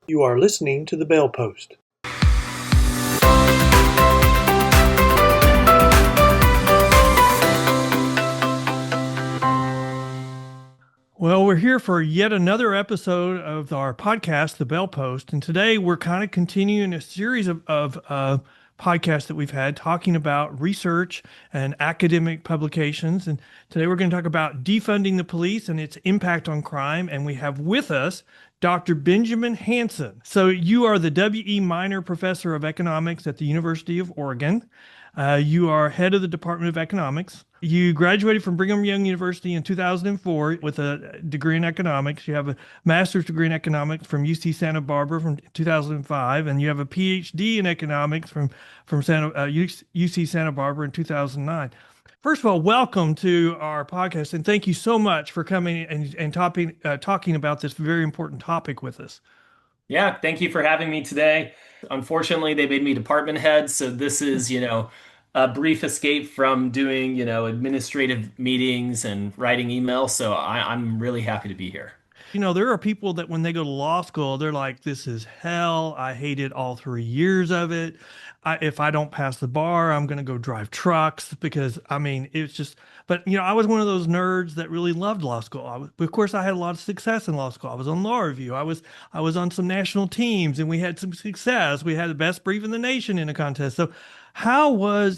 You are listening to The Bell Post. Well, we're here for yet another episode of our podcast, The Bell Post. And today we're kind of continuing a series of podcasts that we've had talking about research and academic publications. And today we're going to talk about defunding the police and its impact on crime. And we have with us Dr. Benjamin Hansen. So you are the W.E. Minor Professor of Economics at the University of Oregon. You are head of the Department of Economics. You graduated from Brigham Young University in 2004 with a degree in economics. You have a master's degree in economics from UC Santa Barbara from 2005, and you have a PhD in economics from UC Santa Barbara in 2009. First of all, welcome to our podcast, and thank you so much for coming and talking about this very important topic with us. Yeah, thank you for having me today. Unfortunately, they made me department head, so this is, a brief escape from doing, administrative meetings and writing emails. So I'm really happy to be here. There are people that when they go to law school, they're like, this is hell. I hated all 3 years of it. If I don't pass the bar, I'm going to go drive trucks because, it's just, but, I was one of those nerds that really loved law school. Of course, I had a lot of success in law school. I was on law review. I was on some national teams and we had some success. We had the best brief in the nation in a contest. So describe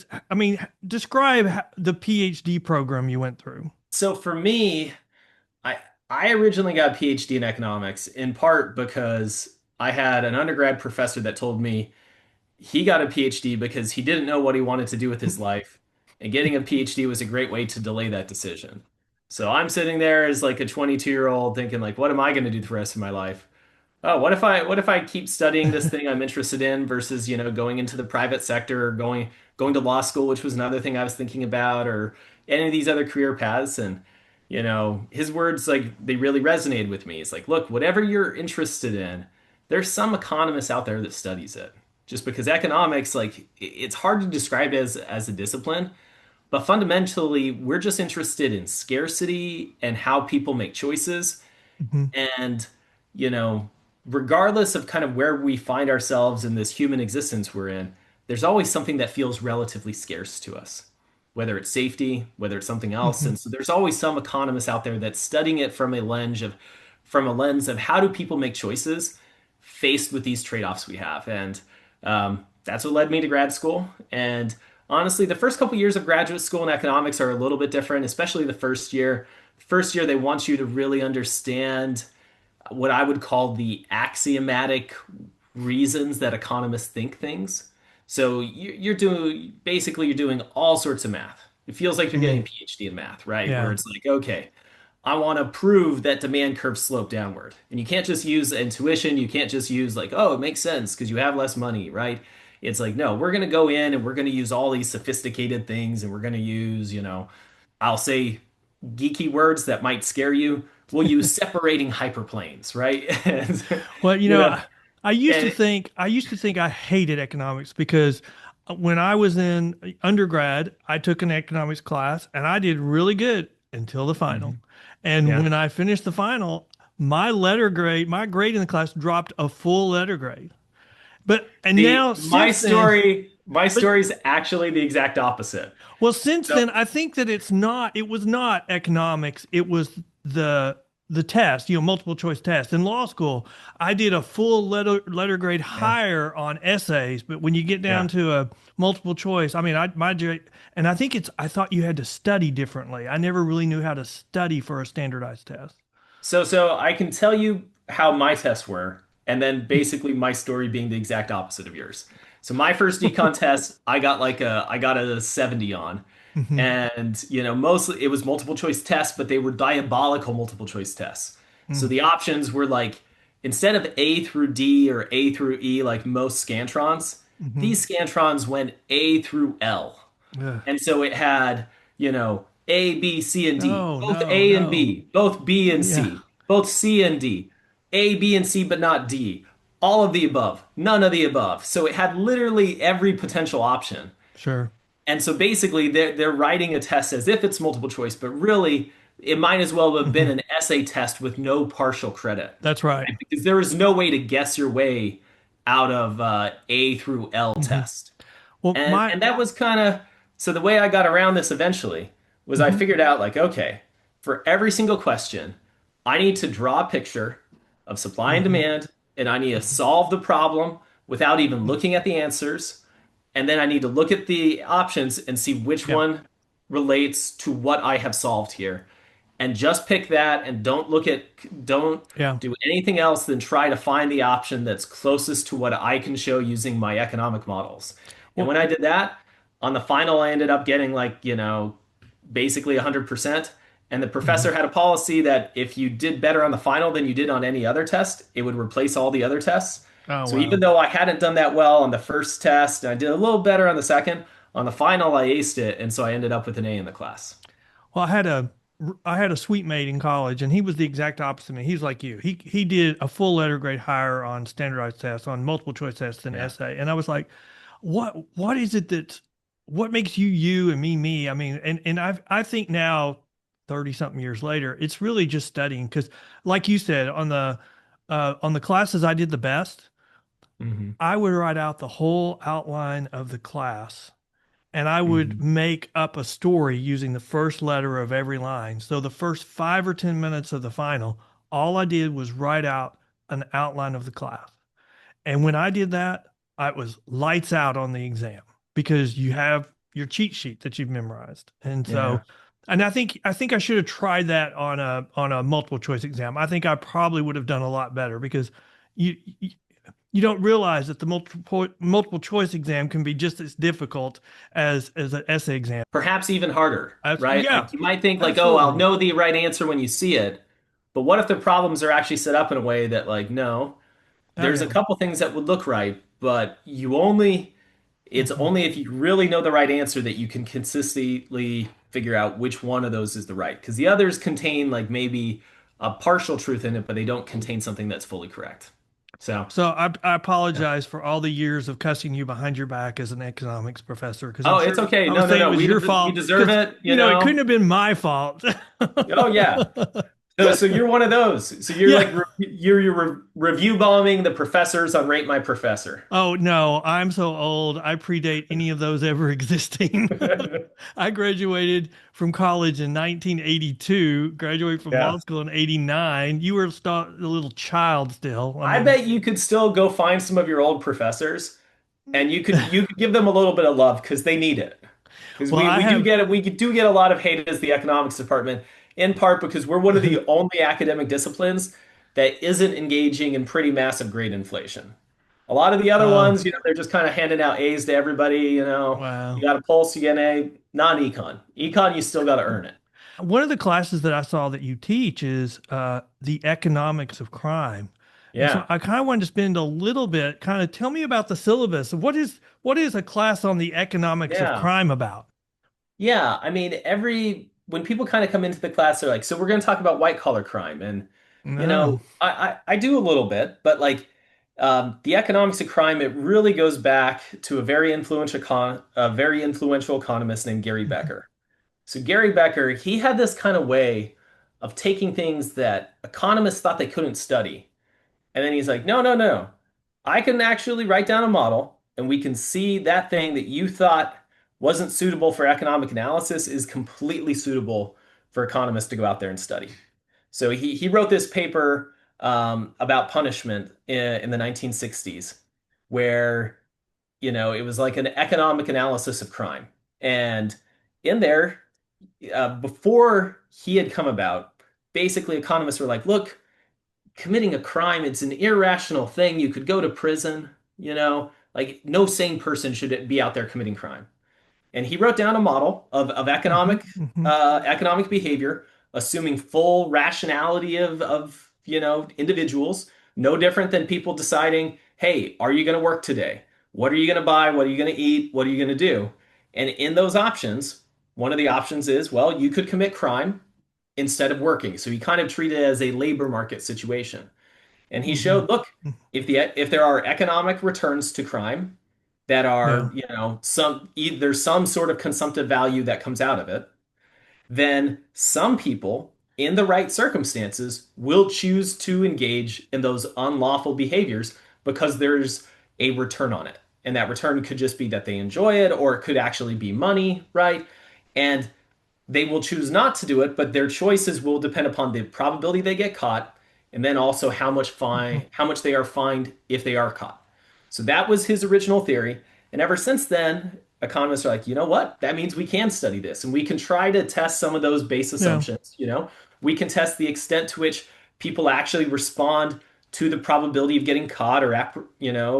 the PhD program you went through. So for me, I originally got a PhD in economics in part because I had an undergrad professor that told me he got a PhD because he didn't know what he wanted to do with his life, and getting a PhD was a great way to delay that decision. So I'm sitting there as like a 22-year-old thinking like, what am I going to do the rest of my life? Oh, what if I keep studying this thing I'm interested in versus, going into the private sector or going to law school, which was another thing I was thinking about, or any of these other career paths. And, his words, like, they really resonated with me. It's like, look, whatever you're interested in, there's some economist out there that studies it. Just because economics, like, it's hard to describe as a discipline, but fundamentally, we're just interested in scarcity and how people make choices. Mm-hmm. And, regardless of kind of where we find ourselves in this human existence we're in, there's always something that feels relatively scarce to us, whether it's safety, whether it's something else. Mm-hmm. And so there's always some economist out there that's studying it from a lens of how do people make choices faced with these trade-offs we have. And that's what led me to grad school. And honestly, the first couple years of graduate school in economics are a little bit different, especially the first year. First year, they want you to really understand what I would call the axiomatic reasons that economists think things. So you're doing all sorts of math. It feels like you're getting a PhD in math, right? Yeah. Where it's like, okay, I want to prove that demand curves slope downward. And you can't just use intuition. You can't just use like, oh, it makes sense because you have less money, right? It's like, no, we're going to go in and we're going to use all these sophisticated things and we're going to use, I'll say geeky words that might scare you. We'll use separating hyperplanes, right? Well, I used to and think I hated economics because when I was in undergrad, I took an economics class and I did really good until the final. And yeah. when I finished the final, my grade in the class dropped a full letter grade. My story is actually the exact opposite. Well, since So then, I think that it was not economics. It was the test, multiple choice test. In law school, I did a full letter grade higher on essays, but when you get down yeah. to a multiple choice, and I thought you had to study differently. I never really knew how to study for a standardized test. So I can tell you how my tests were, and then basically my story being the exact opposite of yours. So my first econ test, I got a 70 on. Mhm. And, mostly it was multiple choice tests, but they were diabolical multiple choice tests. So Mm. the options were like, instead of A through D or A through E, like most Scantrons, Mhm. these Scantrons went A through L. Ugh. And so it had, A, B, C, and D, No, both no, A and no. B, both B and Yeah, C, both C and D, A, B, and C, but not D, all of the above, none of the above. So it had literally every potential option. sure. And so basically they're writing a test as if it's multiple choice, but really it might as well have been Hmm. an essay test with no partial credit, That's right. right? Because there is no way to guess your way out of A through L Hmm. test. Well, And that was kind of so the way I got around this eventually was I mhm, figured out like, okay, for every single question, I need to draw a picture of supply and mhm, demand, and I need to mhm, solve the problem without even looking at the answers. And then I need to look at the options and see which yeah, one relates to what I have solved here. And just pick that and don't yeah. do anything else than try to find the option that's closest to what I can show using my economic models. And Well, when I did that, on the final, I ended up getting like, basically 100%. And the mhm. professor had a policy that if you did better on the final than you did on any other test, it would replace all the other tests. Oh, So even wow. though I hadn't done that well on the first test, and I did a little better on the second, on the final, I aced it. And so I ended up with an A in the class. Well, I had a suite mate in college, and he was the exact opposite of me. He's like you. He did a full letter grade higher on standardized tests, on multiple choice tests than Yeah. essay. And I was like, what is it what makes you you and me? I mean, and I think now, 30 something years later, it's really just studying because, like you said, on the classes I did the best, Hmm. I would write out the whole outline of the class and I would Hmm. make up a story using the first letter of every line. So the first 5 or 10 minutes of the final, all I did was write out an outline of the class. And when I did that, I was lights out on the exam because you have your cheat sheet that you've memorized. And so, Yeah. and I think I should have tried that on a multiple choice exam. I think I probably would have done a lot better because you you don't realize that the multiple choice exam can be just as difficult as an essay exam. Perhaps even harder, right? Yeah, Like you might think like, oh, I'll absolutely. know the right answer when you see it. But what if the problems are actually set up in a way that like, no, Oh there's a yeah. couple things that would look right, but it's Hmm. only if you really know the right answer that you can consistently figure out which one of those is the right. Because the others contain like maybe a partial truth in it, but they don't contain something that's fully correct. So, So I yeah. apologize for all the years of cussing you behind your back as an economics professor because I'm Oh, it's sure okay. I No, was no, saying it no. was your We fault deserve because it, it couldn't have been my fault. Oh yeah. So you're one of those. So you're Yeah. like you're review bombing the professors on Rate My Professor. Oh no, I'm so old. I predate any of those ever existing. I graduated from college in 1982, graduated from law Yeah. school in 89. You were a little child still. I I mean, bet you could still go find some of your old professors and you could give them a little bit of love because they need it. Because well, we I we do have, get it, we do get a lot of hate as the economics department, in part because we're one of the only academic disciplines that isn't engaging in pretty massive grade inflation. A lot of the other oh, ones, they're just kind of handing out A's to everybody, You wow. got a pulse, you get an A, not econ. Econ, you still got to earn it. One of the classes that I saw that you teach is the economics of crime. And so Yeah. I kind of wanted to spend a little bit, kind of tell me about the syllabus. What is a class on the economics of Yeah. crime about? Yeah. I mean, when people kind of come into the class, they're like, so we're going to talk about white collar crime. And, No. I do a little bit, but like the economics of crime, it really goes back to a very influential economist named Gary Mhm. Becker. So Gary Becker, he had this kind of way of taking things that economists thought they couldn't study. And then he's like, no, no, no. I can actually write down a model and we can see that thing that you thought wasn't suitable for economic analysis is completely suitable for economists to go out there and study. So he wrote this paper about punishment in the 1960s, where it was like an economic analysis of crime. And in there, before he had come about, basically economists were like, look, committing a crime, it's an irrational thing. You could go to prison, like no sane person should be out there committing crime. And he wrote down a model of Hmm. Hmm. economic behavior, assuming full rationality of individuals, no different than people deciding, hey, are you going to work today? What are you going to buy? What are you going to eat? What are you going to do? And in those options, one of the options is, well, you could commit crime instead of working. So he kind of treated it as a labor market situation. And he Hmm. showed, look, if there are economic returns to crime that Yeah. are, there's some sort of consumptive value that comes out of it, then some people in the right circumstances, will choose to engage in those unlawful behaviors because there's a return on it. And that return could just be that they enjoy it, or it could actually be money, right? And they will choose not to do it, but their choices will depend upon the probability they get caught, and then also Mhm. how much they are fined if they are caught. So that was his original theory. And ever since then, economists are like, you know what? That means we can study this and we can try to test some of those base Yeah. assumptions. We can test the extent to which people actually respond to the probability of getting caught,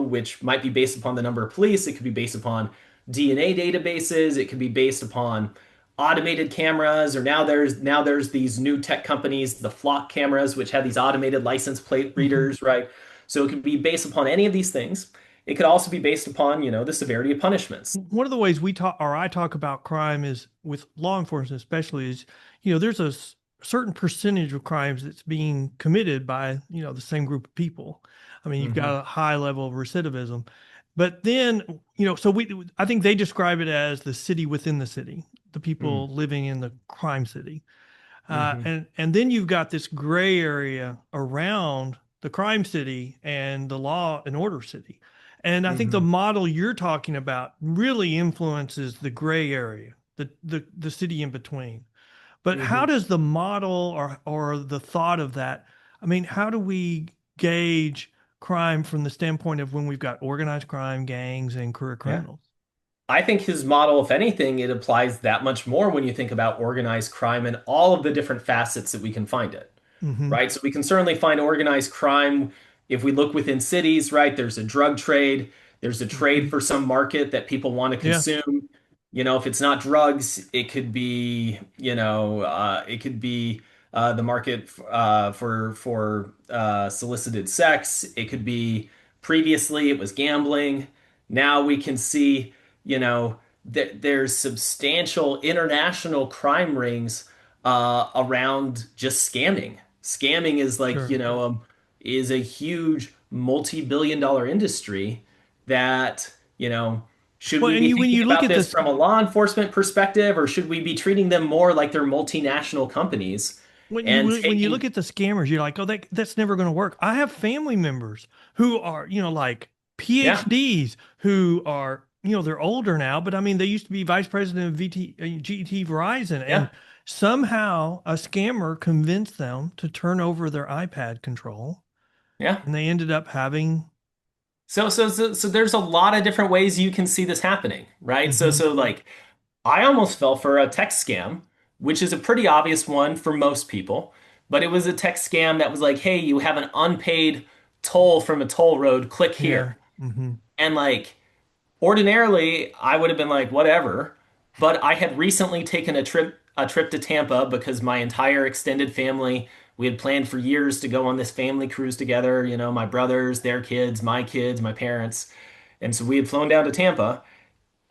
which might be based upon the number of police. It could be based upon DNA databases. It could be based upon automated cameras, or now there's these new tech companies, the flock cameras, which have these automated license plate Mhm. readers, right? So it could be based upon any of these things. It could also be based upon, the severity of punishments. One of the ways we talk or I talk about crime is with law enforcement, especially is, there's certain percentage of crimes that's being committed by, the same group of people. I mean, you've Hmm. got a high level of recidivism, but then, so I think they describe it as the city within the city, the people living in the crime city. Hmm. And then you've got this gray area around the crime city and the law and order city. And I think the Hmm. model you're talking about really influences the gray area, the city in between. But how Hmm. does the model or the thought of that, I mean, how do we gauge crime from the standpoint of when we've got organized crime, gangs, and career Yeah. criminals? I think his model, if anything, it applies that much more when you think about organized crime and all of the different facets that we can find it. Hmm. Right? So we can certainly find organized crime if we look within cities, right? There's a drug trade, there's a trade Hmm. for some market that people want to Yeah, consume. If it's not drugs, it could be, the market for solicited sex. It could be previously it was gambling. Now we can see, that there's substantial international crime rings around just scamming. Scamming is like, sure. is a huge multi-billion-dollar industry that, should Well, we be when thinking you look about at this this, from a law enforcement perspective, or should we be treating them more like they're multinational companies and when you look taking, at the scammers, you're like, oh, that's never going to work. I have family members who are, like yeah, PhDs who are, they're older now, but I mean, they used to be vice president of GT Verizon, and yeah, somehow a scammer convinced them to turn over their iPad control, yeah. and they ended up having. So there's a lot of different ways you can see this happening, right? So Mhm. so like I almost fell for a text scam, which is a pretty obvious one for most people, but it was a text scam that was like, "Hey, you have an unpaid toll from a toll road, click Yeah. here." Hmm. And like ordinarily, I would have been like, "Whatever." But I had recently taken a trip to Tampa because my entire extended family, we had planned for years to go on this family cruise together, my brothers, their kids, my parents. And so we had flown down to Tampa,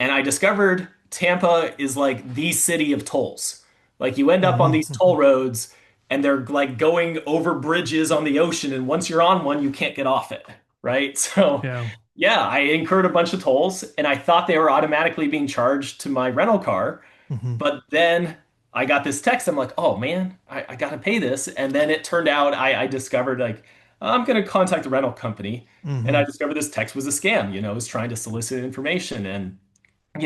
and I discovered Tampa is like the city of tolls. Like you end up on these toll Hmm. roads and they're like going over bridges on the ocean, and once you're on one, you can't get off it, right? So, Yeah. yeah, I incurred a bunch of tolls and I thought they were automatically being charged to my rental car, Hmm. but then I got this text. I'm like, oh man, I got to pay this. And then it turned out I discovered like, I'm going to contact the rental company. And I Hmm. discovered this text was a scam, it was trying to solicit information. And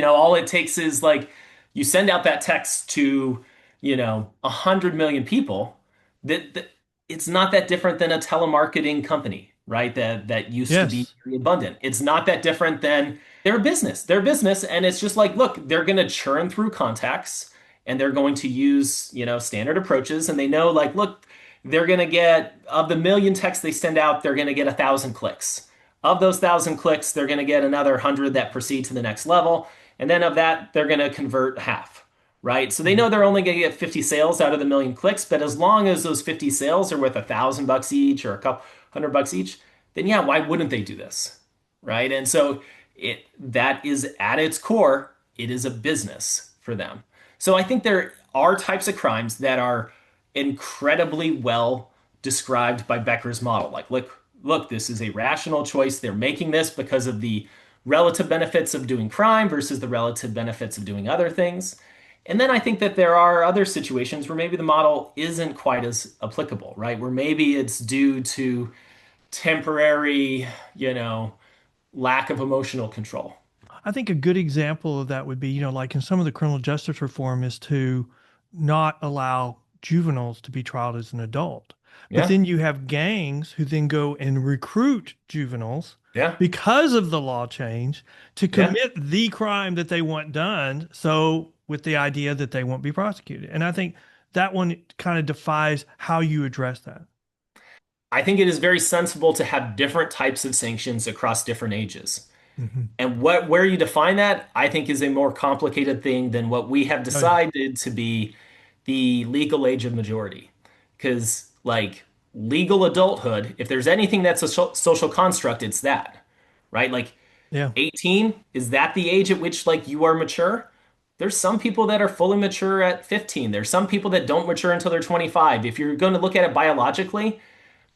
all it takes is like you send out that text to, 100 million people. That it's not that different than a telemarketing company, right? That used to be Yes. very abundant. It's not that different than their business. Their business, and it's just like, look, they're going to churn through contacts and they're going to use, standard approaches, and they know like, look, they're going to get of the million texts they send out, they're going to get 1,000 clicks. Of those 1,000 clicks, they're going to get another 100 that proceed to the next level. And then of that, they're going to convert half, right? So they Mhm. know they're only going to get 50 sales out of the million clicks. But as long as those 50 sales are worth $1,000 each or a couple $100 each, then yeah, why wouldn't they do this? Right. And so that is at its core, it is a business for them. So I think there are types of crimes that are incredibly well described by Becker's model. Like, look, this is a rational choice. They're making this because of the relative benefits of doing crime versus the relative benefits of doing other things. And then I think that there are other situations where maybe the model isn't quite as applicable, right? Where maybe it's due to temporary, you know, lack of emotional control. I think a good example of that would be, like in some of the criminal justice reform is to not allow juveniles to be trialed as an adult. But Yeah. then you have gangs who then go and recruit juveniles Yeah. because of the law change to Yeah. commit the crime that they want done. So, with the idea that they won't be prosecuted. And I think that one kind of defies how you address that. I think it is very sensible to have different types of sanctions across different ages. Hmm. And where you define that, I think is a more complicated thing than what we have Oh, yeah. decided to be the legal age of majority. Because like legal adulthood, if there's anything that's a social construct, it's that, right? Like Yeah. 18, is that the age at which like you are mature? There's some people that are fully mature at 15. There's some people that don't mature until they're 25. If you're going to look at it biologically,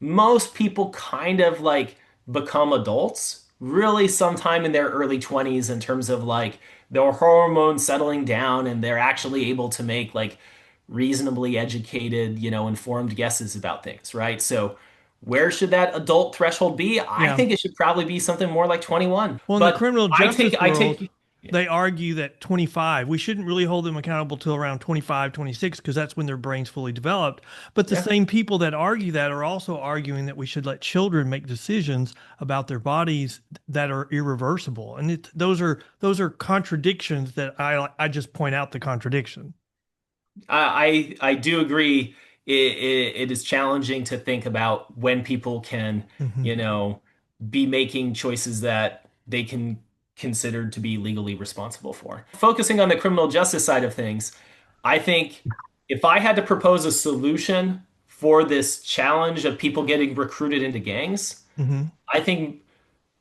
most people kind of like become adults really sometime in their early 20s in terms of like their hormones settling down and they're actually able to make like reasonably educated, informed guesses about things, right? So where should that adult threshold be? I Yeah. think it should probably be something more like 21. Well, in the But criminal justice I world, take they argue that 25, we shouldn't really hold them accountable till around 25, 26, because that's when their brain's fully developed. But the yeah. same people that argue that are also arguing that we should let children make decisions about their bodies that are irreversible. And those are contradictions that I just point out the contradiction. I do agree. It is challenging to think about when people can, Hmm. you know, be making choices that they can consider to be legally responsible for. Focusing on the criminal justice side of things, I think if I had to propose a solution for this challenge of people getting recruited into gangs, Hmm. I think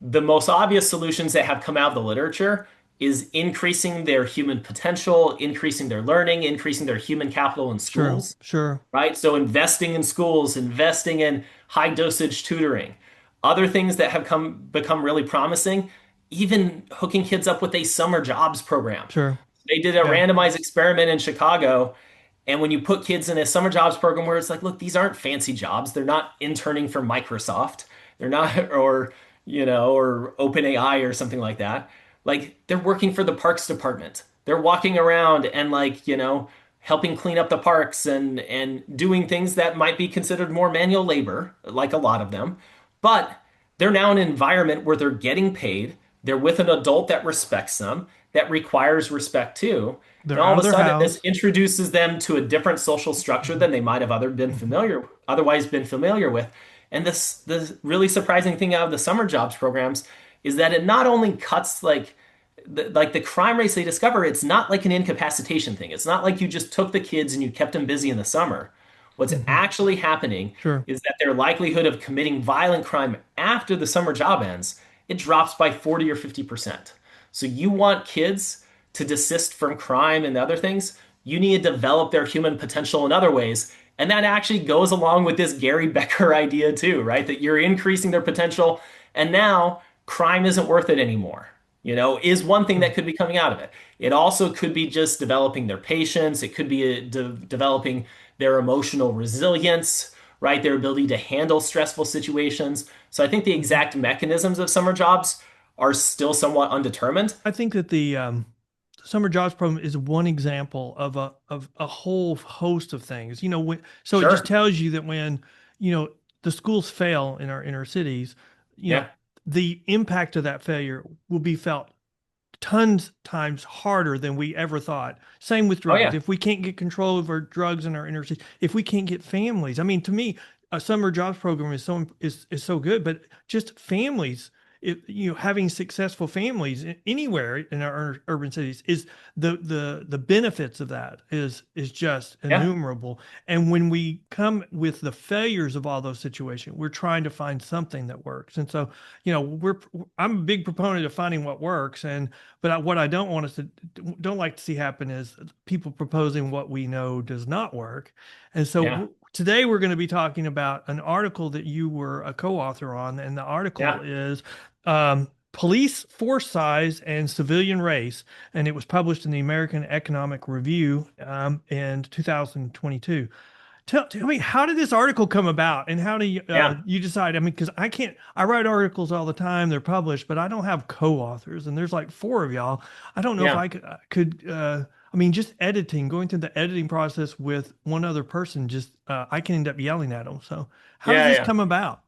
the most obvious solutions that have come out of the literature is increasing their human potential, increasing their learning, increasing their human capital in Sure, schools, sure, right? So investing in schools, investing in high dosage tutoring, other things that have come become really promising, even hooking kids up with a summer jobs program. sure. They did a Yeah, randomized experiment in Chicago. And when you put kids in a summer jobs program where it's like, look, these aren't fancy jobs. They're not interning for Microsoft. They're not, or OpenAI or something like that. Like they're working for the parks department. They're walking around and like, helping clean up the parks and doing things that might be considered more manual labor, like a lot of them. But they're now in an environment where they're getting paid. They're with an adult that respects them, that requires respect too. And they're all out of of a their sudden, this house. introduces them to a different social structure Hmm. than they might have Hmm. otherwise been familiar with. And this really surprising thing out of the summer jobs programs is that it not only cuts like the crime rates they discover, it's not like an incapacitation thing. It's not like you just took the kids and you kept them busy in the summer. What's Hmm. actually happening Sure. is that their likelihood of committing violent crime after the summer job ends, it drops by 40 or 50%. So you want kids to desist from crime and other things, you need to develop their human potential in other ways. And that actually goes along with this Gary Becker idea too, right? That you're increasing their potential and now crime isn't worth it anymore. Is one thing Sure. that could be coming out of it. It also could be just developing their patience. It could be developing their emotional resilience, right? Their ability to handle stressful situations. So I think the Mhm. exact mechanisms of summer jobs are still somewhat undetermined. I think that the summer jobs program is one example of a whole host of things. So it just Sure. tells you that when you know the schools fail in our inner cities, you know Yeah. the impact of that failure will be felt tons times harder than we ever thought. Same with Oh drugs. yeah. If we can't get control over drugs in our inner city, if we can't get families, I mean, to me, a summer jobs program is so good, but just families, having successful families anywhere in our urban cities is the benefits of that is just Yeah. innumerable. And when we come with the failures of all those situations, we're trying to find something that works. And so, I'm a big proponent of finding what works, but what I don't like to see happen is people proposing what we know does not work. And so Yeah. today we're going to be talking about an article that you were a co-author on, and the article Yeah. is Police Force Size and Civilian Race, and it was published in the American Economic Review in 2022. Tell me, how did this article come about, and how do Yeah. you decide? I mean, because I write articles all the time, they're published, but I don't have co-authors, and there's like four of y'all. I don't know if Yeah. I could, I mean, just editing, going through the editing process with one other person, just I can end up yelling at them. So, how does Yeah. this Yeah. come about?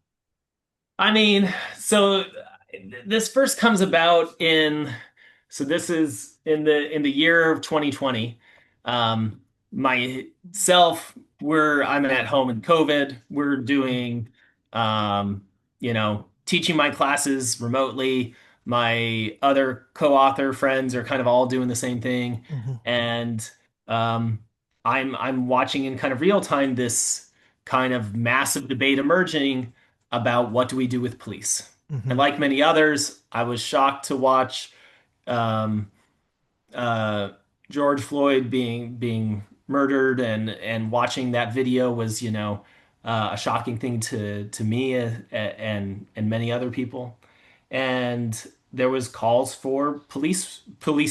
I mean, so this first comes about in, so this is in the year of 2020. Um, myself, I'm at home in COVID. We're doing, um, teaching my classes remotely. My other co-author friends are kind of all doing the same thing, Hmm. and um, I'm watching in kind of real time this kind of massive debate emerging about what do we do with police. And Hmm. like many others, I was shocked to watch um, uh, George Floyd being murdered, and watching that video was, a shocking thing to me, and many other people. And there was calls for police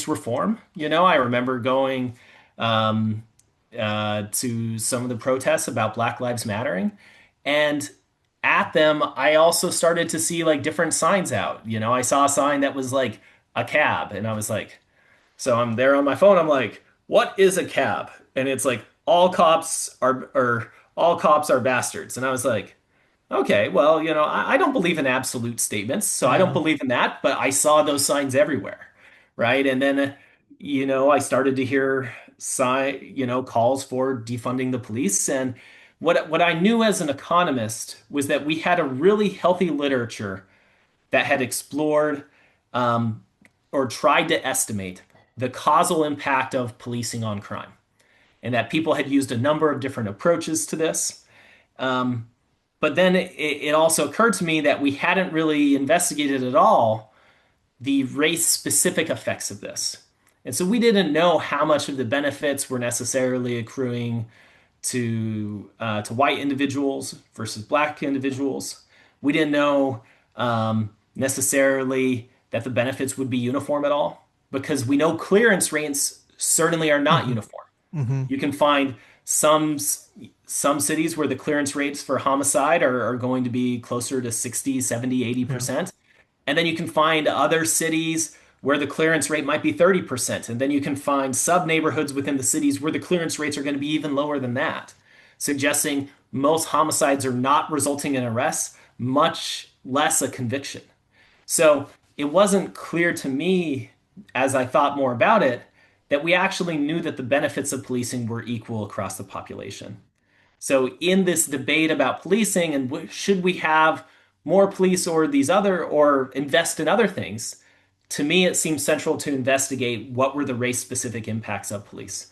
reform. I remember going um, to some of the protests about Black Lives Mattering, and at them, I also started to see like different signs out. I saw a sign that was like a cab, and I was like, so I'm there on my phone. I'm like, what is a cab? And it's like all cops are bastards. And I was like, okay, well, I don't believe in absolute statements, so I don't Yeah. believe in that, but I saw those signs everywhere, right? And then, I started to hear calls for defunding the police. And what I knew as an economist was that we had a really healthy literature that had explored um, or tried to estimate the causal impact of policing on crime, and that people had used a number of different approaches to this. Um, but then it also occurred to me that we hadn't really investigated at all the race specific effects of this. And so we didn't know how much of the benefits were necessarily accruing to white individuals versus black individuals. We didn't know necessarily that the benefits would be uniform at all, because we know clearance rates certainly are not Hmm. uniform. Hmm. You can find some cities where the clearance rates for homicide are going to be closer to 60, 70, Yeah. 80%. And then you can find other cities where the clearance rate might be 30%. And then you can find sub neighborhoods within the cities where the clearance rates are going to be even lower than that, suggesting most homicides are not resulting in arrests, much less a conviction. So it wasn't clear to me, as I thought more about it, that we actually knew that the benefits of policing were equal across the population. So in this debate about policing and should we have more police or these other or invest in other things, to me it seems central to investigate what were the race specific impacts of police.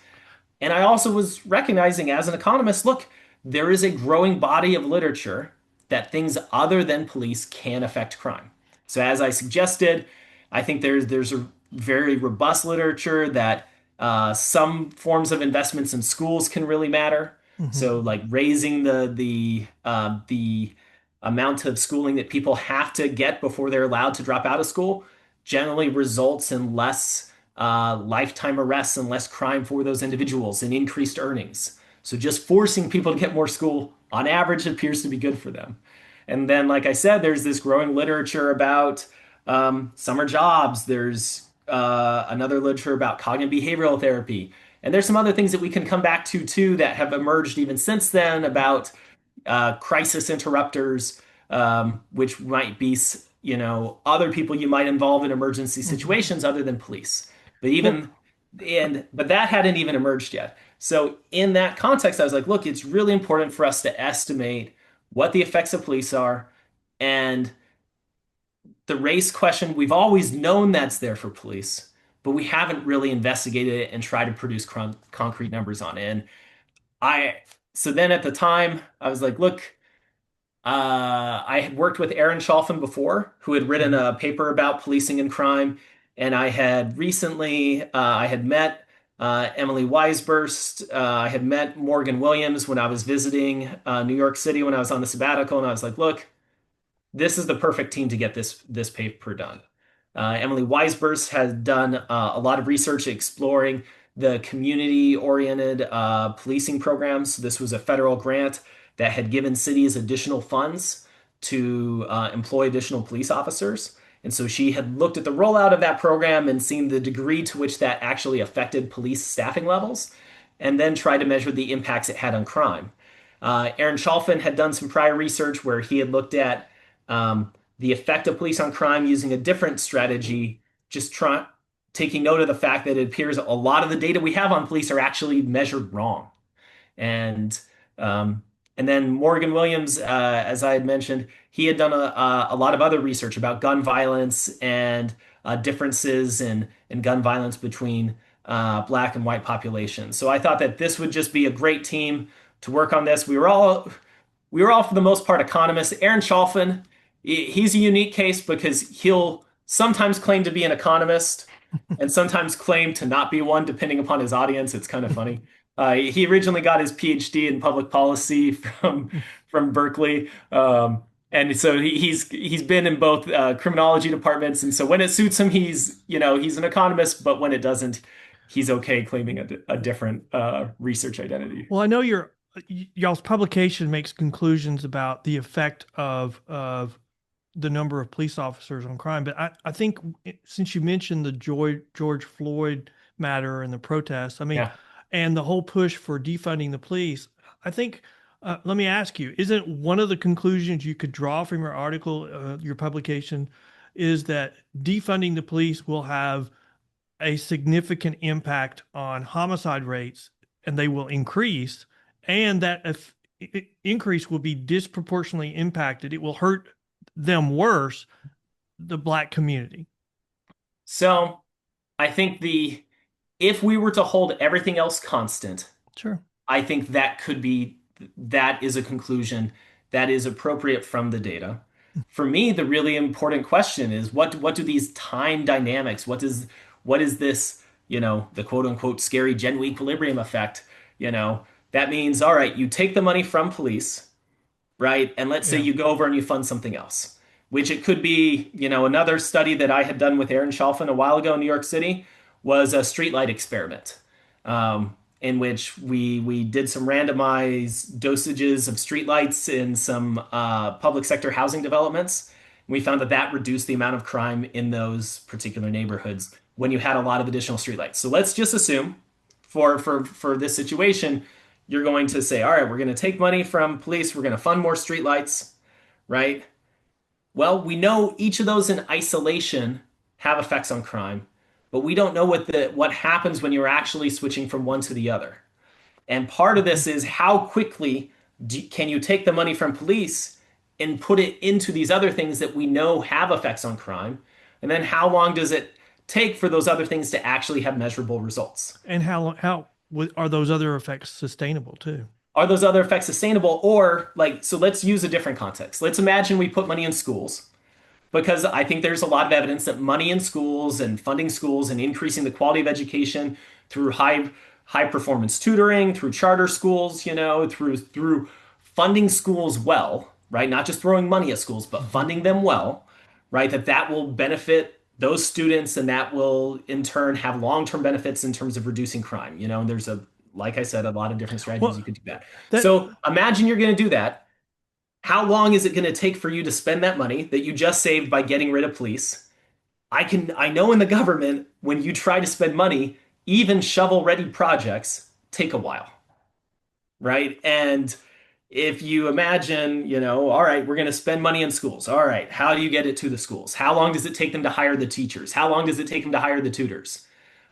And I also was recognizing as an economist, look, there is a growing body of literature that things other than police can affect crime. So as I suggested, I think there's a very robust literature that some forms of investments in schools can really matter. Hmm. So like raising the amount of schooling that people have to get before they're allowed to drop out of school generally results in less lifetime arrests and less crime for those individuals and increased earnings. So just forcing people to get more school on average appears to be good for them. And then, like I said, there's this growing literature about summer jobs. There's another literature about cognitive behavioral therapy. And there's some other things that we can come back to too that have emerged even since then about crisis interrupters, which might be, other people you might involve in emergency Hmm. situations other than police. But Well, but that hadn't even emerged yet. So in that context, I was like, look, it's really important for us to estimate what the effects of police are, and the race question, we've always known that's there for police, but we haven't really investigated it and tried to produce concrete numbers on it. And I, so then at the time, I was like, look, I had worked with Aaron Chalfin before, who had written mhm. a paper about policing and crime. And I had recently, I had met Emily Weisburst. I had met Morgan Williams when I was visiting New York City when I was on the sabbatical. And I was like, look, this is the perfect team to get this paper done. Emily Weisburst has done a lot of research exploring the community-oriented policing programs. This was a federal grant that had given cities additional funds to employ additional police officers. And so she had looked at the rollout of that program and seen the degree to which that actually affected police staffing levels, and then tried to measure the impacts it had on crime. Aaron Chalfin had done some prior research where he had looked at the effect of police on crime using a different strategy, just taking note of the fact that it appears a lot of the data we have on police are actually measured wrong. And um, and then Morgan Williams, as I had mentioned, he had done a lot of other research about gun violence and differences in gun violence between black and white populations. So I thought that this would just be a great team to work on this. We were all for the most part economists. Aaron Chalfin, he's a unique case because he'll sometimes claim to be an economist and sometimes claim to not be one, depending upon his audience. It's kind of funny. He originally got his PhD in public policy from Berkeley, and so he's been in both criminology departments. And so when it suits him, he's an economist, but when it doesn't, he's okay claiming a different research identity. Well, I know y'all's publication makes conclusions about the effect of the number of police officers on crime, but I think since you mentioned the George Floyd matter and the protests, I mean, Yeah. and the whole push for defunding the police, I think. Let me ask you: isn't one of the conclusions you could draw from your article, your publication, is that defunding the police will have a significant impact on homicide rates, and they will increase, and that if increase will be disproportionately impacted, it will hurt them worse, the black community. So I think the if we were to hold everything else constant, Sure. I think that is a conclusion that is appropriate from the data. For me, the really important question is what do these time dynamics, what is this, the quote unquote scary gender equilibrium effect, that means, all right, you take the money from police, right? And let's say Yeah. you go over and you fund something else, which it could be, another study that I had done with Aaron Chalfin a while ago in New York City was a streetlight experiment, in which we did some randomized dosages of streetlights in some public sector housing developments. We found that reduced the amount of crime in those particular neighborhoods when you had a lot of additional streetlights. So let's just assume for this situation, you're going to say, all right, we're going to take money from police, we're going to fund more streetlights, right? Well, we know each of those in isolation have effects on crime, but we don't know what happens when you're actually switching from one to the other. And part of this is how quickly can you take the money from police and put it into these other things that we know have effects on crime? And then how long does it take for those other things to actually have measurable results? And are those other effects sustainable too? Are those other effects sustainable? Or so let's use a different context. Let's imagine we put money in schools because I think there's a lot of evidence that money in schools and funding schools and increasing the quality of education through high performance tutoring, through charter schools, through funding schools well, right? Not just throwing money at schools, but funding them well, right? That will benefit those students and that will in turn have long-term benefits in terms of reducing crime. And there's like I said, a lot of different strategies you could do that. That So imagine you're going to do that. How long is it going to take for you to spend that money that you just saved by getting rid of police? I know in the government, when you try to spend money, even shovel-ready projects take a while, right? And if you imagine, all right, we're going to spend money in schools. All right, how do you get it to the schools? How long does it take them to hire the teachers? How long does it take them to hire the tutors?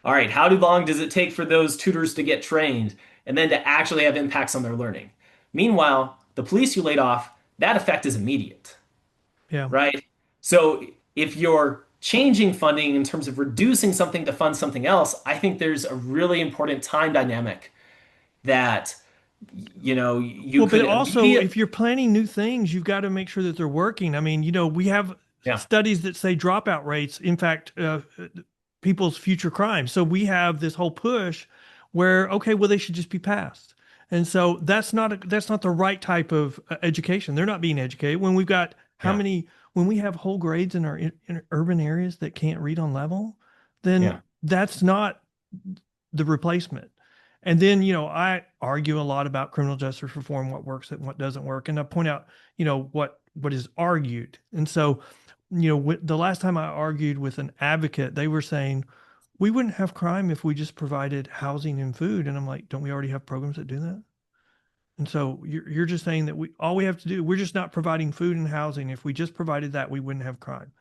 All right, how long does it take for those tutors to get trained and then to actually have impacts on their learning? Meanwhile, the police you laid off, that effect is immediate, Yeah. right? So if you're changing funding in terms of reducing something to fund something else, I think there's a really important time dynamic that you Well, but could also immediate. if you're planning new things, you've got to make sure that they're working. I mean, we have Yeah, studies that say dropout rates impact people's future crimes. So we have this whole push where, okay, well, they should just be passed. And so that's not the right type of education. They're not being educated when we've got how yeah. many when we have whole grades in our in urban areas that can't read on level, then Yeah. that's not the replacement. And then, I argue a lot about criminal justice reform, what works and what doesn't work. And I point out, what is argued. And so, the last time I argued with an advocate, they were saying, we wouldn't have crime if we just provided housing and food. And I'm like, don't we already have programs that do that? And so you're just saying that all we have to do, we're just not providing food and housing. If we just provided that, we wouldn't have crime.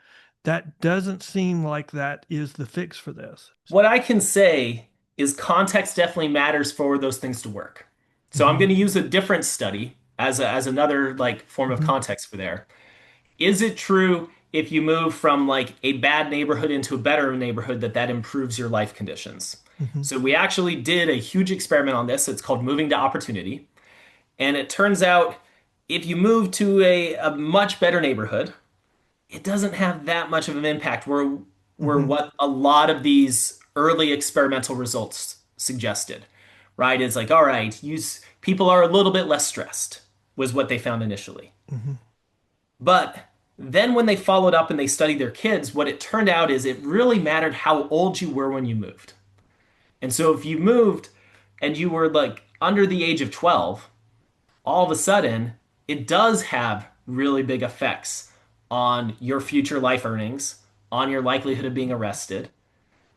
That doesn't seem like that is the fix for this. What I can say is context definitely matters for those things to work. So I'm Hmm. going to use a different study as another like form of Hmm. context for there. Is it true if you move from like a bad neighborhood into a better neighborhood that improves your life conditions? Hmm. So we actually did a huge experiment on this. It's called moving to opportunity. And it turns out if you move to a much better neighborhood, it doesn't have that much of an impact where Hmm. what a lot of these early experimental results suggested, right? It's like, all right, people are a little bit less stressed, was what they found initially. Hmm. But then when they followed up and they studied their kids, what it turned out is it really mattered how old you were when you moved. And so if you moved and you were like under the age of 12, all of a sudden it does have really big effects on your future life earnings, on your likelihood of being arrested.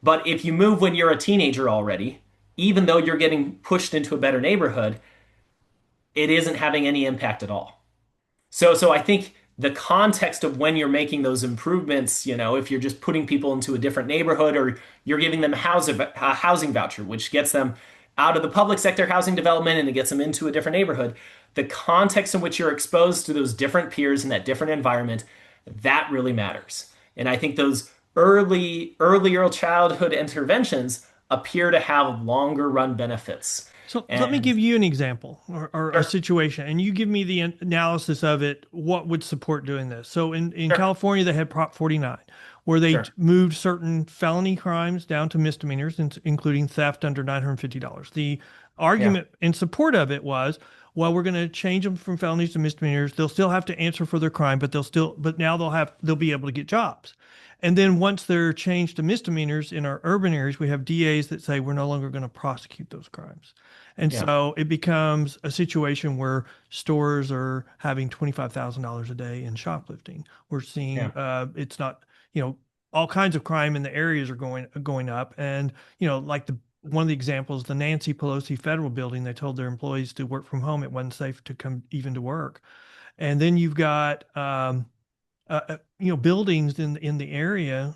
But if you move when you're a teenager already, even though you're getting pushed into a better neighborhood, it isn't having any impact at all. So I think the context of when you're making those improvements, if you're just putting people into a different neighborhood or you're giving them a housing voucher, which gets them out of the public sector housing development and it gets them into a different neighborhood, the context in which you're exposed to those different peers in that different environment, that really matters. And I think those earlier childhood interventions appear to have longer run benefits. So let me And give you an example or a sure, situation, and you give me the analysis of it. What would support doing this? So in sure, California, they had Prop 49, where they sure. moved certain felony crimes down to misdemeanors, including theft under $950. The Yeah, argument in support of it was, well, we're going to change them from felonies to misdemeanors. They'll still have to answer for their crime, but now they'll be able to get jobs. And then once they're changed to misdemeanors in our urban areas, we have DAs that say we're no longer going to prosecute those crimes. And yeah, so it becomes a situation where stores are having $25,000 a day in shoplifting. We're seeing yeah. it's not, all kinds of crime in the areas are going up. And, like one of the examples, the Nancy Pelosi Federal Building, they told their employees to work from home. It wasn't safe to come even to work. And then you've got buildings in the area,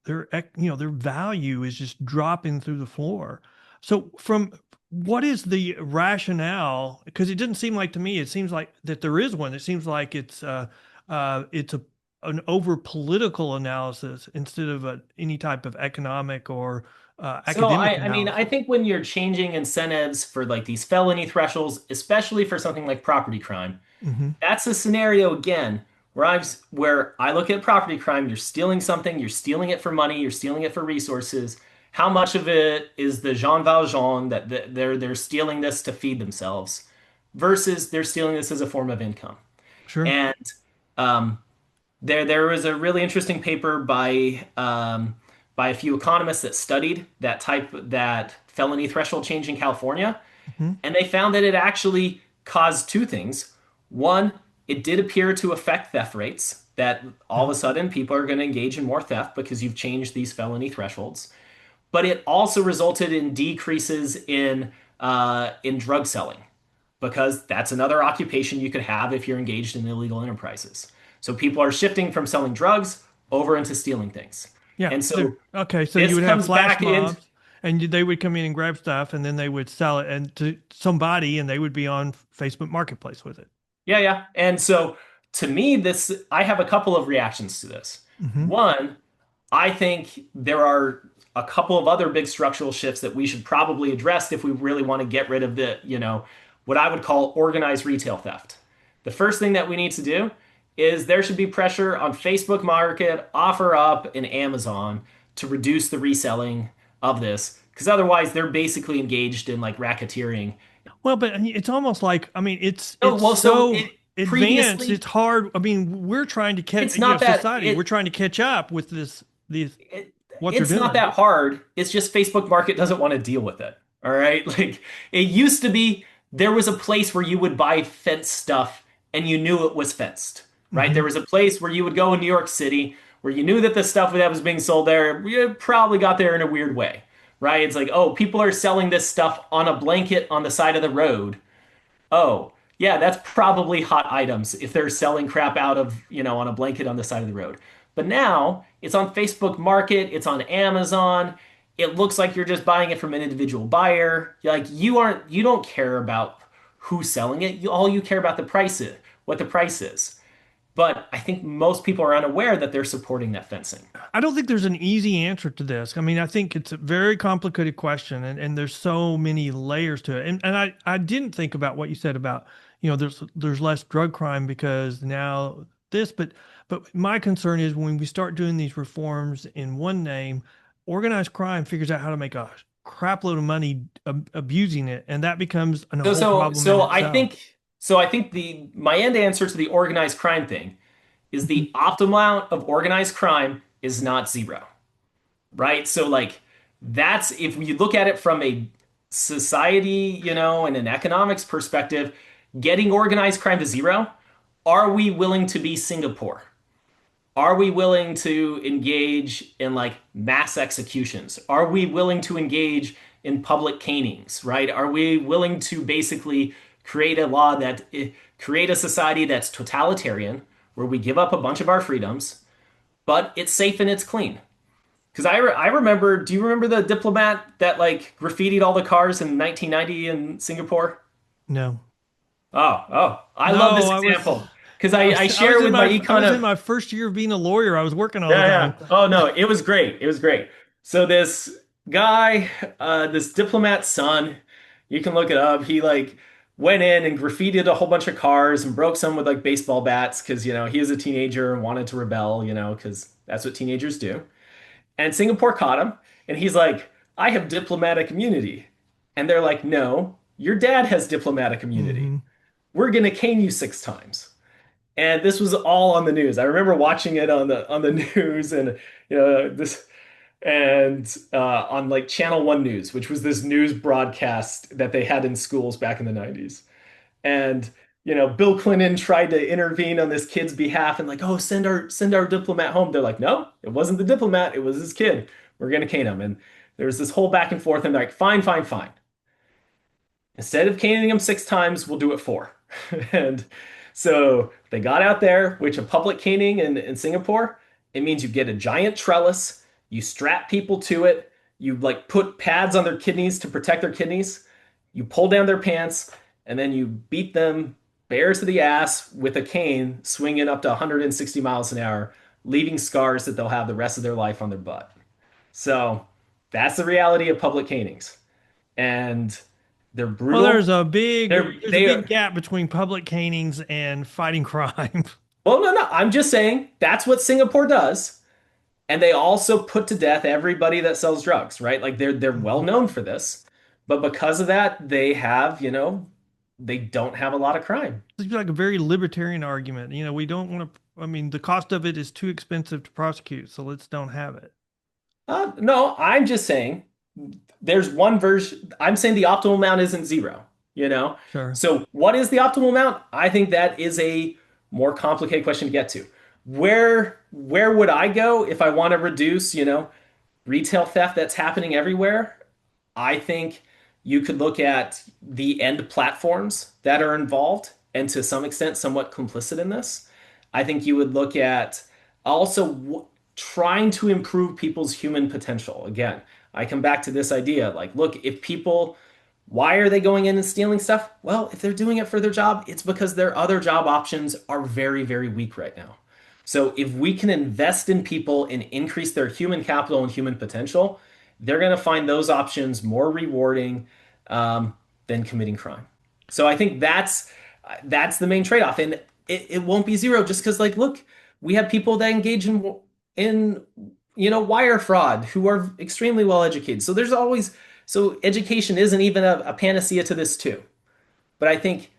their value is just dropping through the floor. So from what is the rationale? Because it didn't seem like to me, it seems like that there is one. It seems like it's an over political analysis instead of any type of economic or So academic I mean, I analysis. think when you're changing incentives for like these felony thresholds, especially for something like property crime, Hmm. that's a scenario again where I look at property crime, you're stealing something, you're stealing it for money, you're stealing it for resources. How much of it is the Jean Valjean that they're stealing this to feed themselves versus they're stealing this as a form of income? Sure. And um, there was a really interesting paper by a few economists that studied that felony threshold change in California, Hmm. and they found that it actually caused two things. One, it did appear to affect theft rates, that all of Yeah. a sudden people are going to engage in more theft because you've changed these felony thresholds. But it also resulted in decreases in drug selling because that's another occupation you could have if you're engaged in illegal enterprises. So people are shifting from selling drugs over into stealing things. Yeah. And so Okay. So you this would have comes flash back in. mobs and they would come in and grab stuff and then they would sell it and to somebody and they would be on Facebook Marketplace with it. Yeah, yeah. And so to me, I have a couple of reactions to this. Hmm. One, I think there are a couple of other big structural shifts that we should probably address if we really want to get rid of what I would call organized retail theft. The first thing that we need to do is there should be pressure on Facebook Market, OfferUp, and Amazon to reduce the reselling of this, because otherwise they're basically engaged in like racketeering. Well, but it's almost like, I mean, Oh, well, so advance, previously it's hard. I mean, we're trying to catch, it's not that society, we're trying to catch up with these, it what they're it's not doing. that hard. It's just Facebook Market doesn't want to deal with it. All right. Like it used to be, there was a place where you would buy fenced stuff and you knew it was fenced, right? Hmm. There was a place where you would go in New York City where you knew that the stuff that was being sold there, you probably got there in a weird way, right? It's like, oh, people are selling this stuff on a blanket on the side of the road. Oh, yeah, that's probably hot items if they're selling crap out of, on a blanket on the side of the road. But now it's on Facebook Market, it's on Amazon. It looks like you're just buying it from an individual buyer. Like you don't care about who's selling it. All you care about the price is, what the price is. But I think most people are unaware that they're supporting that fencing. I don't think there's an easy answer to this. I mean, I think it's a very complicated question, and there's so many layers to it. And I didn't think about what you said about, there's less drug crime because now this, but my concern is when we start doing these reforms in one name, organized crime figures out how to make a crap load of money abusing it, and that becomes a So whole so problem in so I itself. think so I think the my end answer to the organized crime thing is Mhm. the optimal amount of organized crime is not zero, right? So like that's if you look at it from a society, and an economics perspective, getting organized crime to zero, are we willing to be Singapore? Are we willing to engage in like mass executions? Are we willing to engage in public canings, right? Are we willing to basically create a law that create a society that's totalitarian where we give up a bunch of our freedoms, but it's safe and it's clean? Because I remember, do you remember the diplomat that like graffitied all the cars in 1990 in Singapore? No, I love no, this example because I I share was it with my I was in econ. my first year of being a lawyer. I was working all the Yeah, time. yeah. Oh no, it was great. It was great. So this guy, this diplomat's son, you can look it up. He like went in and graffitied a whole bunch of cars and broke some with like baseball bats because he was a teenager and wanted to rebel, because that's what teenagers do. And Singapore caught him, and he's like, "I have diplomatic immunity," and they're like, "No, your dad has diplomatic immunity. Hmm. We're gonna cane you 6 times." And this was all on the news. I remember watching it on the news, and this and on like Channel One News, which was this news broadcast that they had in schools back in the 90s. And Bill Clinton tried to intervene on this kid's behalf and like, oh, send our diplomat home. They're like, no, it wasn't the diplomat, it was his kid. We're gonna cane him. And there was this whole back and forth, and they're like, fine, fine, fine. Instead of caning him 6 times, we'll do it four. And so they got out there, which a public caning in Singapore, it means you get a giant trellis, you strap people to it, you like put pads on their kidneys to protect their kidneys, you pull down their pants, and then you beat them bare to the ass with a cane, swinging up to 160 miles an hour, leaving scars that they'll have the rest of their life on their butt. So that's the reality of public canings. And they're Well, brutal. there's a They big are gap between public canings and fighting crime. well, no, no. I'm just saying that's what Singapore does, and they also put to death everybody that sells drugs, right? Like they're well Mhm. known for this, but because of that, they have they don't have a lot of crime. It's like a very libertarian argument. We don't want to, I mean, the cost of it is too expensive to prosecute, so let's don't have it. No, I'm just saying there's one version. I'm saying the optimal amount isn't zero, you know? Sure. So what is the optimal amount? I think that is a more complicated question to get to. Where would I go if I want to reduce, retail theft that's happening everywhere? I think you could look at the end platforms that are involved and to some extent somewhat complicit in this. I think you would look at also trying to improve people's human potential. Again, I come back to this idea like, look, if people, why are they going in and stealing stuff? Well, if they're doing it for their job, it's because their other job options are very, very weak right now. So if we can invest in people and increase their human capital and human potential, they're going to find those options more rewarding than committing crime. So I think that's the main trade-off, and it won't be zero just because, like, look, we have people that engage in wire fraud who are extremely well educated. So there's always so education isn't even a panacea to this too. But I think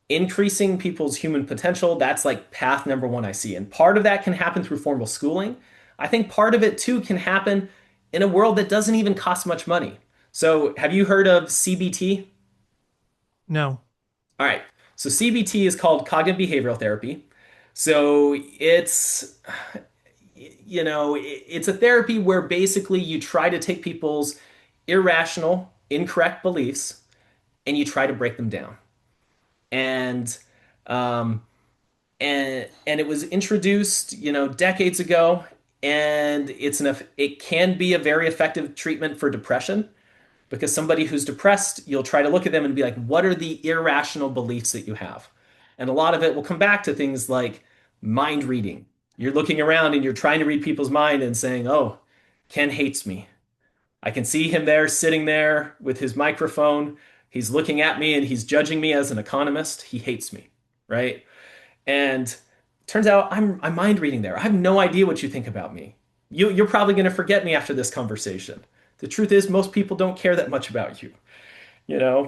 increasing people's human potential, that's like path number one I see. And part of that can happen through formal schooling. I think part of it too can happen in a world that doesn't even cost much money. So, have you heard of CBT? No. All right. So, CBT is called cognitive behavioral therapy. So, it's a therapy where basically you try to take people's irrational, incorrect beliefs and you try to break them down. And um, and it was introduced, decades ago, and it can be a very effective treatment for depression because somebody who's depressed, you'll try to look at them and be like, what are the irrational beliefs that you have? And a lot of it will come back to things like mind reading. You're looking around and you're trying to read people's mind and saying, "Oh, Ken hates me. I can see him there sitting there with his microphone. He's looking at me and he's judging me as an economist. He hates me." Right? And turns out I'm mind reading there. I have no idea what you think about me. You're probably going to forget me after this conversation. The truth is, most people don't care that much about you,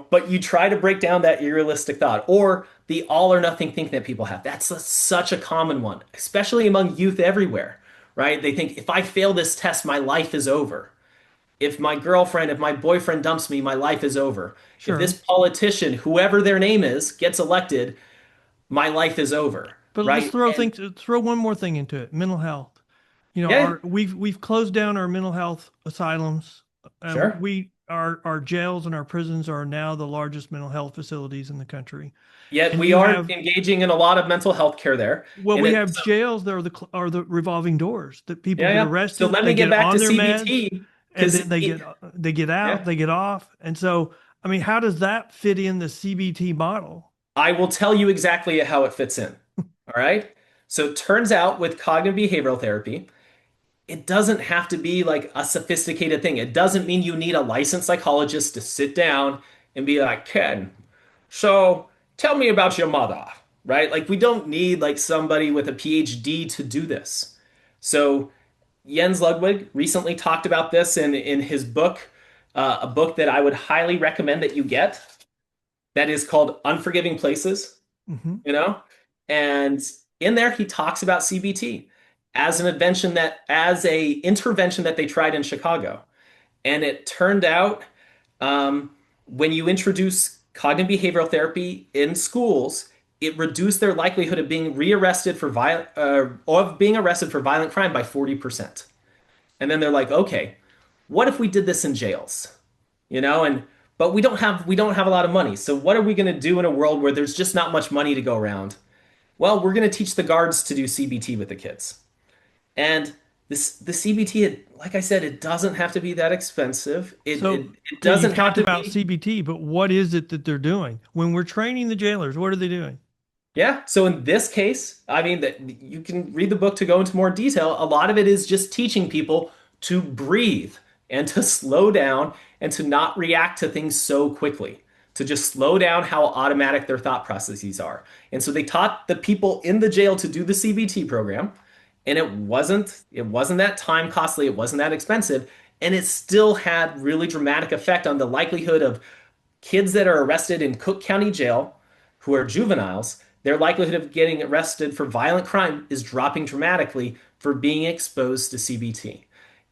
but you try to break down that irrealistic thought or the all or nothing thinking that people have. Such a common one, especially among youth everywhere, right? They think if I fail this test, my life is over. If my boyfriend dumps me, my life is over. If this Sure. politician, whoever their name is, gets elected, my life is over, But let's right? And throw one more thing into it. Mental health. yeah, We've closed down our mental health asylums. sure. Our jails and our prisons are now the largest mental health facilities in the country. Yet And we you are have engaging in a lot of mental health care there. well, And we it, have so, jails that are the revolving doors that people yeah, get yeah. So arrested, let they me get get back on to their meds, CBT and because then they get out, yeah, they get off. And so, I mean, how does that fit in the CBT model? I will tell you exactly how it fits in. All right. So it turns out with cognitive behavioral therapy, it doesn't have to be like a sophisticated thing. It doesn't mean you need a licensed psychologist to sit down and be like, Ken, so tell me about your mother, right? Like we don't need like somebody with a PhD to do this. So Jens Ludwig recently talked about this in his book, a book that I would highly recommend that you get that is called Unforgiving Places, Hmm. you know? And in there he talks about CBT as a intervention that they tried in Chicago. And it turned out um, when you introduce cognitive behavioral therapy in schools, it reduced their likelihood of being rearrested for of being arrested for violent crime by 40%. And then they're like, okay, what if we did this in jails? And but we don't have a lot of money. So what are we going to do in a world where there's just not much money to go around? Well, we're going to teach the guards to do CBT with the kids. And the CBT, like I said, it doesn't have to be that expensive. It So doesn't you've have talked to about be. CBT, but what is it that they're doing when we're training the jailers? What are they doing? Yeah. So in this case, I mean that you can read the book to go into more detail. A lot of it is just teaching people to breathe and to slow down and to not react to things so quickly, to just slow down how automatic their thought processes are. And so they taught the people in the jail to do the CBT program, and it wasn't that time costly, it wasn't that expensive, and it still had really dramatic effect on the likelihood of kids that are arrested in Cook County Jail who are juveniles, their likelihood of getting arrested for violent crime is dropping dramatically for being exposed to CBT.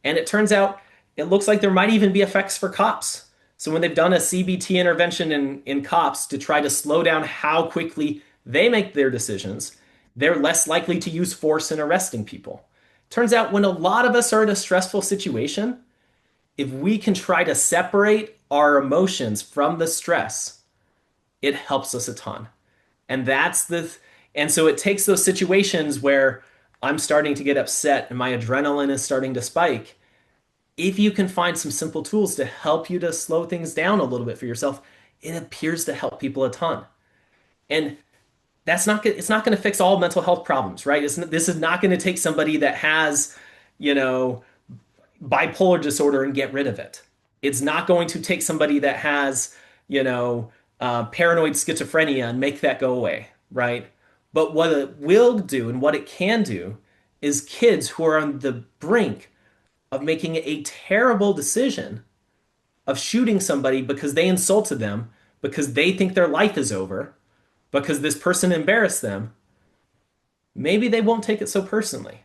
And it turns out it looks like there might even be effects for cops. So when they've done a CBT intervention in cops to try to slow down how quickly they make their decisions, they're less likely to use force in arresting people. Turns out when a lot of us are in a stressful situation, if we can try to separate our emotions from the stress, it helps us a ton. And that's the and so it takes those situations where I'm starting to get upset and my adrenaline is starting to spike. If you can find some simple tools to help you to slow things down a little bit for yourself, it appears to help people a ton. And it's not going to fix all mental health problems, right? This is not going to take somebody that has, you know, bipolar disorder and get rid of it. It's not going to take somebody that has, you know, paranoid schizophrenia and make that go away, right? But what it will do and what it can do is kids who are on the brink of making a terrible decision of shooting somebody because they insulted them, because they think their life is over, because this person embarrassed them, maybe they won't take it so personally.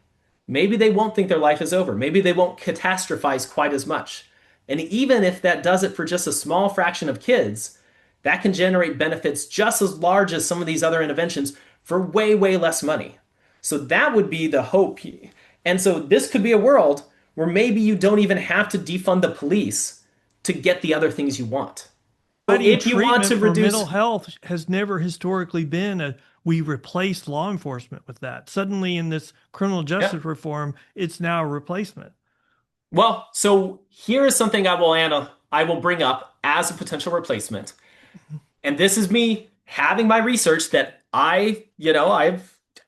Maybe they won't think their life is over. Maybe they won't catastrophize quite as much. And even if that does it for just a small fraction of kids, that can generate benefits just as large as some of these other interventions for way, way less money. So that would be the hope. And so this could be a world where maybe you don't even have to defund the police to get the other things you want. So Providing if you want treatment to for mental reduce, health has never historically been we replaced law enforcement with that. Suddenly, in this criminal yeah. justice reform, it's now a replacement. Well, so here is something I will bring up as a potential replacement. And this is me having my research that I've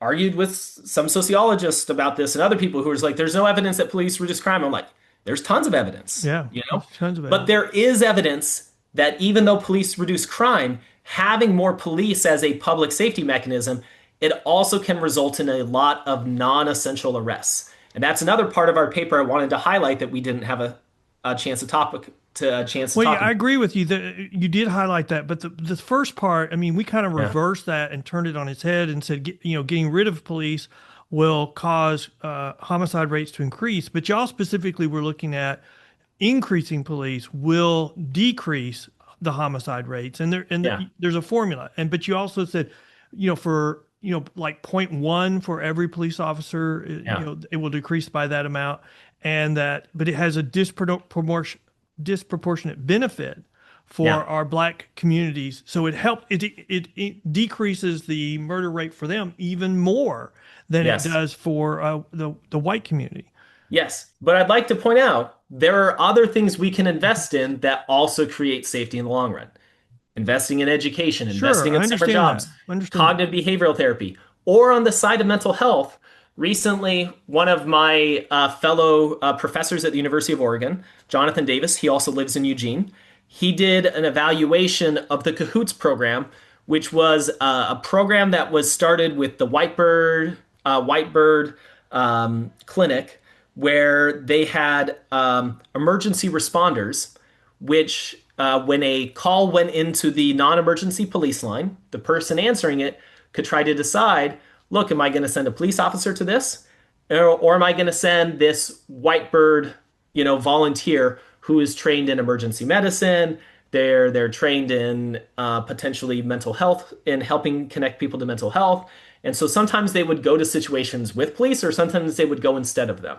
argued with some sociologists about this and other people who are like, there's no evidence that police reduce crime. I'm like, there's tons of evidence, Yeah, there's tons of but evidence. there is evidence that even though police reduce crime, having more police as a public safety mechanism, it also can result in a lot of non-essential arrests. And that's another part of our paper I wanted to highlight that we didn't have a chance to Well, yeah, talk I about. agree with you that you did highlight that, but the first part, I mean, we kind of Yeah. reversed that and turned it on its head and said, getting rid of police will cause homicide rates to increase. But y'all specifically were looking at increasing police will decrease the homicide rates, and Yeah. there's a formula. And but you also said, for like point 0.1 for every police officer, Yeah. it will decrease by that amount, and that but it has a disproportionate benefit for Yeah. our black communities. So it decreases the murder rate for them even more than it Yes. does for the white community. Yes. But I'd like to point out there are other things we can invest in that also create safety in the long run. Investing in education, Sure, investing in I summer understand that. jobs, I understand that. cognitive behavioral therapy, or on the side of mental health. Recently, one of my fellow professors at the University of Oregon, Jonathan Davis, he also lives in Eugene. He did an evaluation of the Cahoots program, which was a program that was started with the Whitebird Clinic, where they had emergency responders, which when a call went into the non-emergency police line, the person answering it could try to decide, look, am I going to send a police officer to this? Or am I going to send this Whitebird, volunteer who is trained in emergency medicine? They're trained in potentially mental health, in helping connect people to mental health. And so sometimes they would go to situations with police, or sometimes they would go instead of them.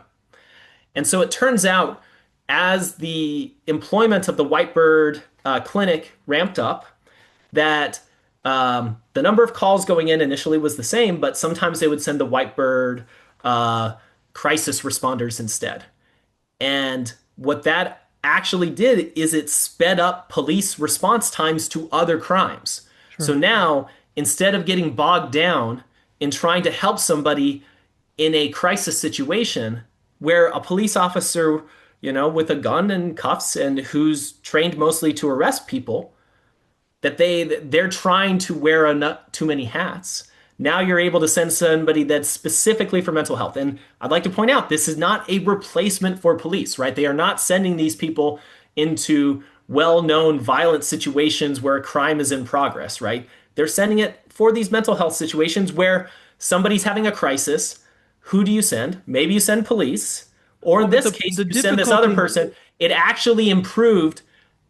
And so it turns out, as the employment of the Whitebird Clinic ramped up, that the number of calls going in initially was the same, but sometimes they would send the Whitebird crisis responders instead. And what that actually did is it sped up police response times to other crimes. So Sure. now, instead of getting bogged down in trying to help somebody in a crisis situation where a police officer, with a gun and cuffs and who's trained mostly to arrest people, that they're trying to wear too many hats. Now you're able to send somebody that's specifically for mental health. And I'd like to point out this is not a replacement for police, right? They are not sending these people into well-known violent situations where a crime is in progress, right? They're sending it for these mental health situations where somebody's having a crisis. Who do you send? Maybe you send police, or Well, in but this the case, the you send this other difficulty. person. It actually improved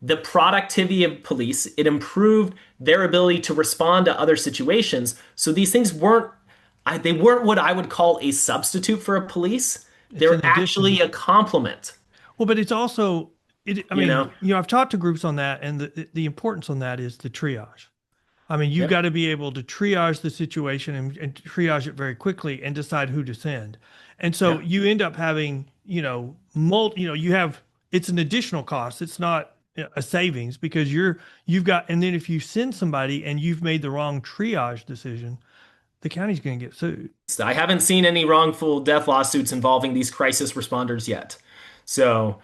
the productivity of police. It improved their ability to respond to other situations. So these things they weren't what I would call a substitute for a police. It's They're an actually addition. a complement, Well, but it's also I you mean, know? I've talked to groups on that, and the importance on that is the triage. I mean, you've Yep. got to be able to triage the situation and triage it very quickly and decide who to send. And so Yep. you end up having, you have it's an additional cost. It's not a savings because you've got, and then if you send somebody and you've made the wrong triage decision, the county's going to get sued. I haven't seen any wrongful death lawsuits involving these crisis responders yet. So,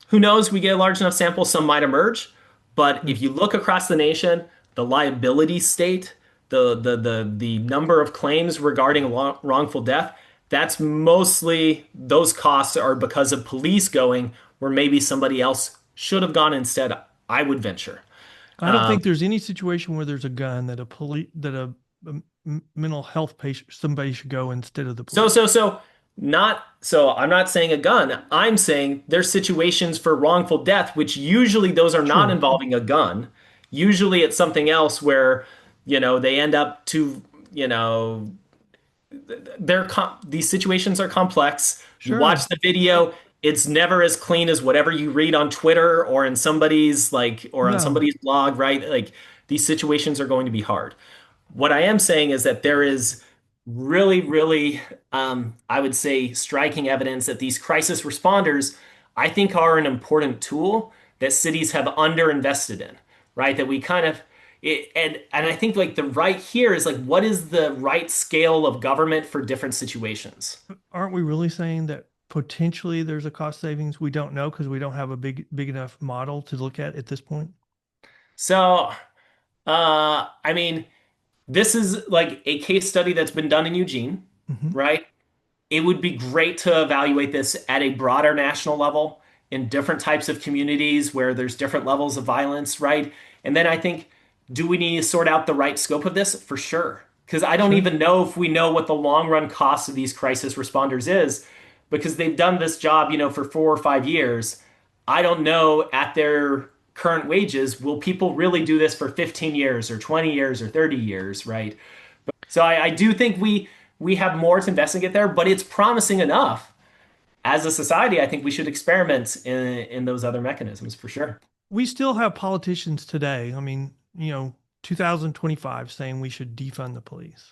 who knows? We get a large enough sample, some might emerge. But Hmm. if you look across the nation, the liability state, the number of claims regarding wrongful death, that's mostly those costs are because of police going where maybe somebody else should have gone instead, I would venture. I don't think there's any situation where there's a gun that a mental health patient somebody should go instead of the So, police. so, so, not so I'm not saying a gun. I'm saying there's situations for wrongful death, which usually those are not True. involving a gun. Usually it's something else where, they end up to, you know, these situations are complex. You Sure. watch the video, it's never as clean as whatever you read on Twitter or in somebody's or on No. somebody's blog, right? Like these situations are going to be hard. What I am saying is that there is really, really, I would say, striking evidence that these crisis responders, I think, are an important tool that cities have underinvested in, right? That we kind of, and I think like the right here is like, what is the right scale of government for different situations? Aren't we really saying that potentially there's a cost savings? We don't know because we don't have a big enough model to look at this point. So, I mean, this is like a case study that's been done in Eugene, Hmm. right? It would be great to evaluate this at a broader national level in different types of communities where there's different levels of violence, right? And then I think, do we need to sort out the right scope of this? For sure. Because I don't Sure. even know if we know what the long run cost of these crisis responders is, because they've done this job, for 4 or 5 years. I don't know at their current wages, will people really do this for 15 years or 20 years or 30 years, right? So I do think we have more to investigate there, but it's promising enough. As a society, I think we should experiment in those other mechanisms for sure. We still have politicians today. I mean, 2025 saying we should defund the police.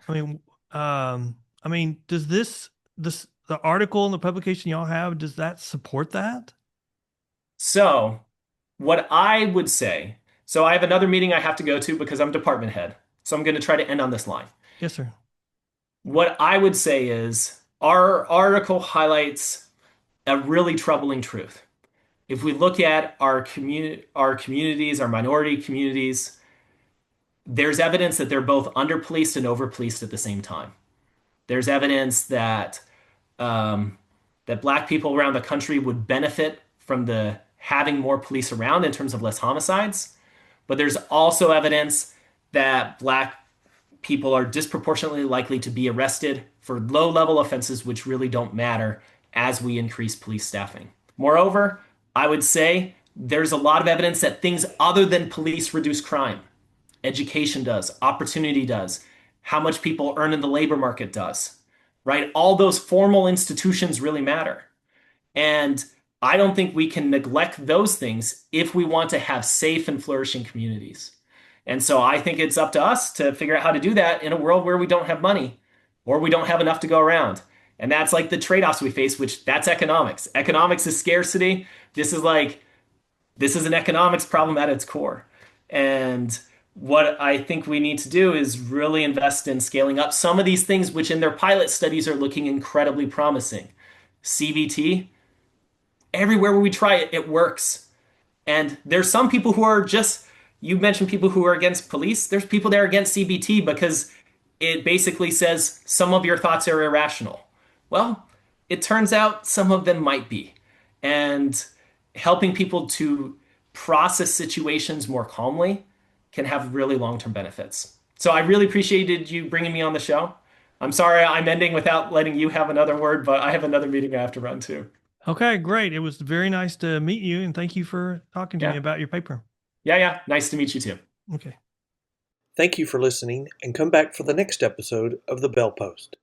I mean, does the article and the publication y'all have, does that support that? So, what I would say, so I have another meeting I have to go to because I'm department head. So I'm going to try to end on this line. Yes, sir. What I would say is our article highlights a really troubling truth. If we look at our communities, our minority communities, there's evidence that they're both underpoliced and overpoliced at the same time. There's evidence um, that Black people around the country would benefit from the having more police around in terms of less homicides. But there's also evidence that Black people are disproportionately likely to be arrested for low-level offenses, which really don't matter as we increase police staffing. Moreover, I would say there's a lot of evidence that things other than police reduce crime. Education does, opportunity does, how much people earn in the labor market does, right? All those formal institutions really matter. And I don't think we can neglect those things if we want to have safe and flourishing communities. And so I think it's up to us to figure out how to do that in a world where we don't have money or we don't have enough to go around. And that's like the trade-offs we face, which that's economics. Economics is scarcity. This is an economics problem at its core. And what I think we need to do is really invest in scaling up some of these things, which in their pilot studies are looking incredibly promising. CBT, everywhere where we try it, it works. And there's some people who are just, you mentioned people who are against police. There's people that are against CBT because it basically says some of your thoughts are irrational. Well, it turns out some of them might be. And helping people to process situations more calmly can have really long-term benefits. So I really appreciated you bringing me on the show. I'm sorry I'm ending without letting you have another word, but I have another meeting I have to run to. Okay, great. It was very nice to meet you, and thank you for talking to me Yeah. about your paper. Yeah, yeah. Nice to meet you too. Okay. Thank you for listening, and come back for the next episode of The Bell Post.